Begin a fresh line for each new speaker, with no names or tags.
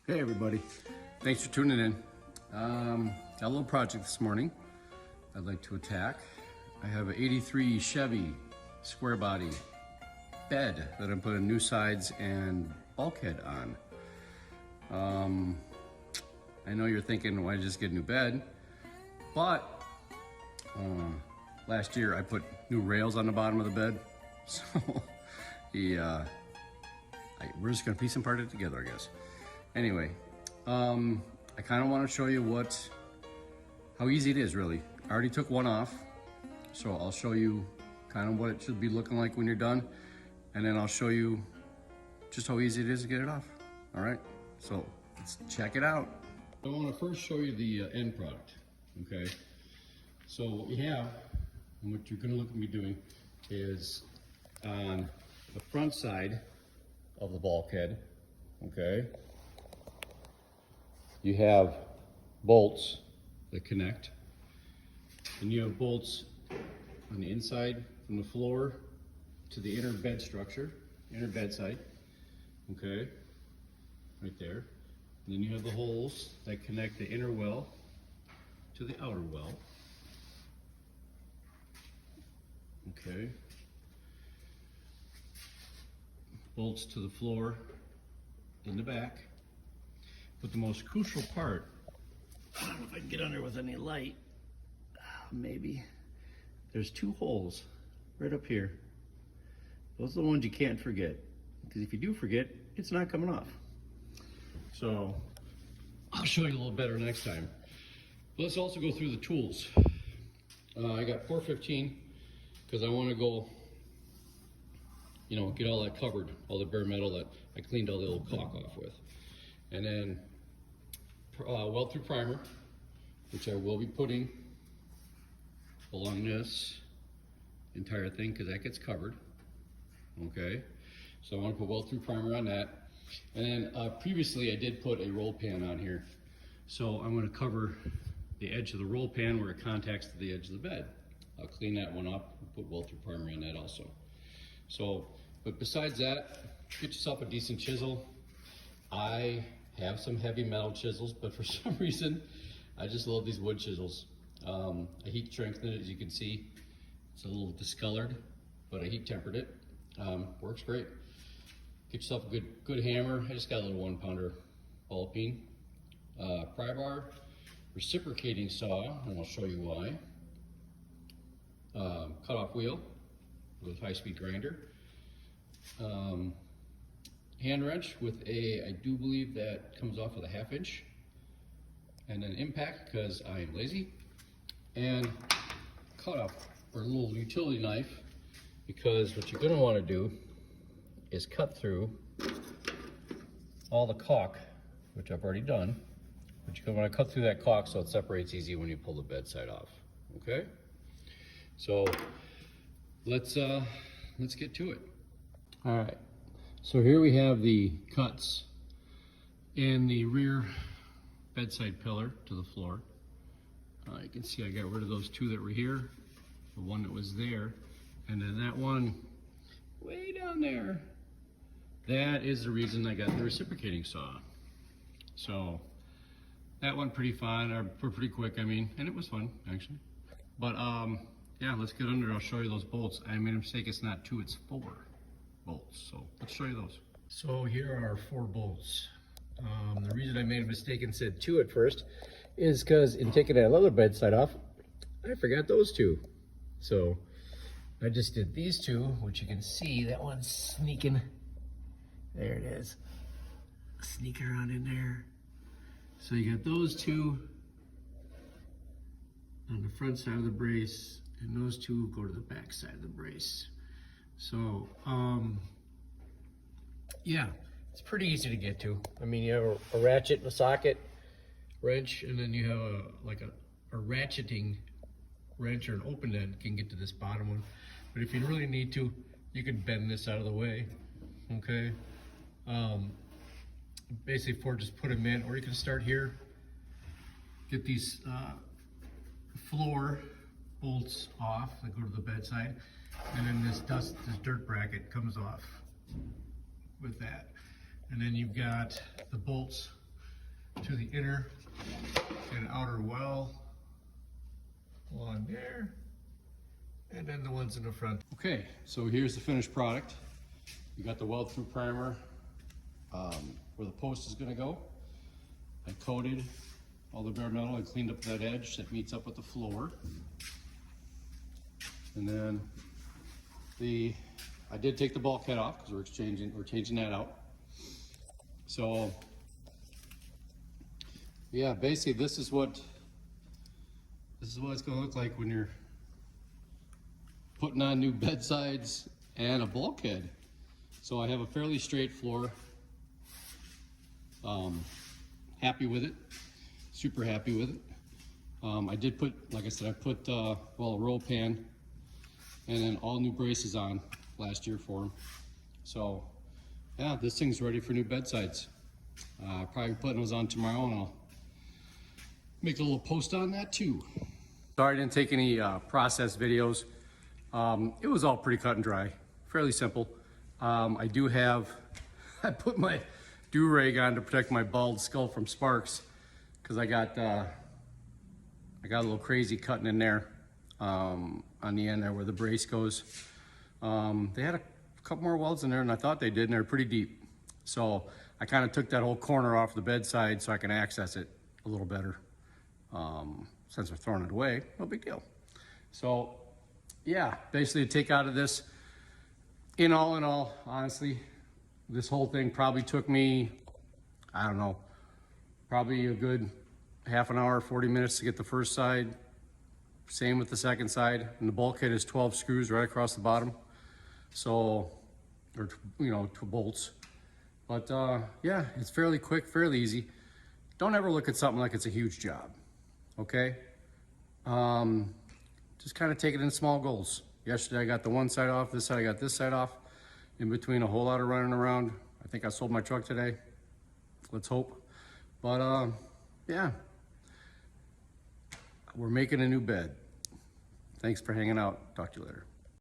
Hey everybody, thanks for tuning in. Got a little project this morning I'd like to attack. I have an 83 Chevy square body bed that I'm putting new sides and bulkhead on. I know you're thinking, why just get a new bed? But last year I put new rails on the bottom of the bed, so we're just gonna piece and part it together, I guess. Anyway, I kind of want to show you how easy it is, really. I already took one off, so I'll show you kind of what it should be looking like when you're done, and then I'll show you just how easy it is to get it off. All right, so let's check it out. I want to first show you the end product, okay? So what we have, and what you're going to look at me doing, is on the front side of the bulkhead, okay? You have bolts that connect, and you have bolts on the inside from the floor to the inner bed structure, inner bed side, okay, right there. And then you have the holes that connect the inner well to the outer well, okay. Bolts to the floor in the back. But the most crucial part, I don't know if I can get under with any light, maybe. There's two holes right up here. Those are the ones you can't forget, because if you do forget, it's not coming off. So I'll show you a little better next time. But let's also go through the tools. I got 415 because I want to go, get all that covered, all the bare metal that I cleaned all the old caulk off with. And then weld-through primer, which I will be putting along this entire thing because that gets covered, okay? So I want to put weld-through primer on that. And then previously I did put a roll pan on here. So I'm going to cover the edge of the roll pan where it contacts to the edge of the bed. I'll clean that one up and put weld-through primer on that also. So, but besides that, get yourself a decent chisel. I have some heavy metal chisels, but for some reason, I just love these wood chisels. I heat strengthened it, as you can see. It's a little discolored, but I heat tempered it. Works great. Get yourself a good hammer. I just got a little 1-pounder ball peen. Pry bar, reciprocating saw, and I'll show you why. Cut-off wheel with high-speed grinder. Hand wrench with I do believe that comes off with a 1/2 inch, and then impact because I am lazy, and cut off or a little utility knife, because what you're going to want to do is cut through all the caulk, which I've already done, but you're going to want to cut through that caulk so it separates easy when you pull the bedside off. Okay, so let's get to it. All right. So here we have the cuts in the rear bedside pillar to the floor. You can see I got rid of those two that were here, the one that was there, and then that one way down there. That is the reason I got the reciprocating saw. So that went pretty fun, or pretty quick, I mean, and it was fun actually. But yeah, let's get under. I'll show you those bolts. I made a mistake, it's not 2, it's 4 bolts. So let's show you those. So here are 4 bolts. The reason I made a mistake and said 2 at first is because in taking that other bed side off, I forgot those 2. So I just did these 2, which you can see that one's sneaking. There it is. Sneaking around in there. So you got those 2 on the front side of the brace, and those 2 go to the back side of the brace. So, yeah, it's pretty easy to get to. I mean, you have a ratchet and a socket wrench, and then you have a ratcheting wrench or an open end can get to this bottom one. But if you really need to, you can bend this out of the way, okay? Basically, just put them in, or you can start here, get these floor bolts off that go to the bedside, and then this dirt bracket comes off with that. And then you've got the bolts
to the inner and outer well along there, and then the ones in the front.
Okay, so here's the finished product. You got the weld through primer where the post is going to go. I coated all the bare metal. I cleaned up that edge that meets up with the floor, and then I did take the bulkhead off because we're changing that out. So yeah, basically this is what it's going to look like when you're putting on new bedsides and a bulkhead. So I have a fairly straight floor. Happy with it, super happy with it. I did put, like I said, I put a roll pan and then all new braces on last year for them. So yeah, this thing's ready for new bedsides. Probably putting those on tomorrow, and I'll make a little post on that too. Sorry I didn't take any process videos. It was all pretty cut and dry, fairly simple. I put my do-rag on to protect my bald skull from sparks because I got a little crazy cutting in there on the end there where the brace goes. They had a couple more welds in there than I thought they did, and they're pretty deep. So I kind of took that whole corner off the bedside so I can access it a little better. Since we're throwing it away, no big deal. So yeah, basically to take out of this, in all, honestly, this whole thing probably took me, I don't know, probably a good half an hour, 40 minutes to get the first side. Same with the second side. And the bulkhead is 12 screws right across the bottom. So, or, 2 bolts. But yeah, it's fairly quick, fairly easy. Don't ever look at something like it's a huge job, okay? Just kind of take it in small goals. Yesterday I got the one side off, this side I got this side off. In between a whole lot of running around. I think I sold my truck today. Let's hope. But yeah, we're making a new bed. Thanks for hanging out. Talk to you later.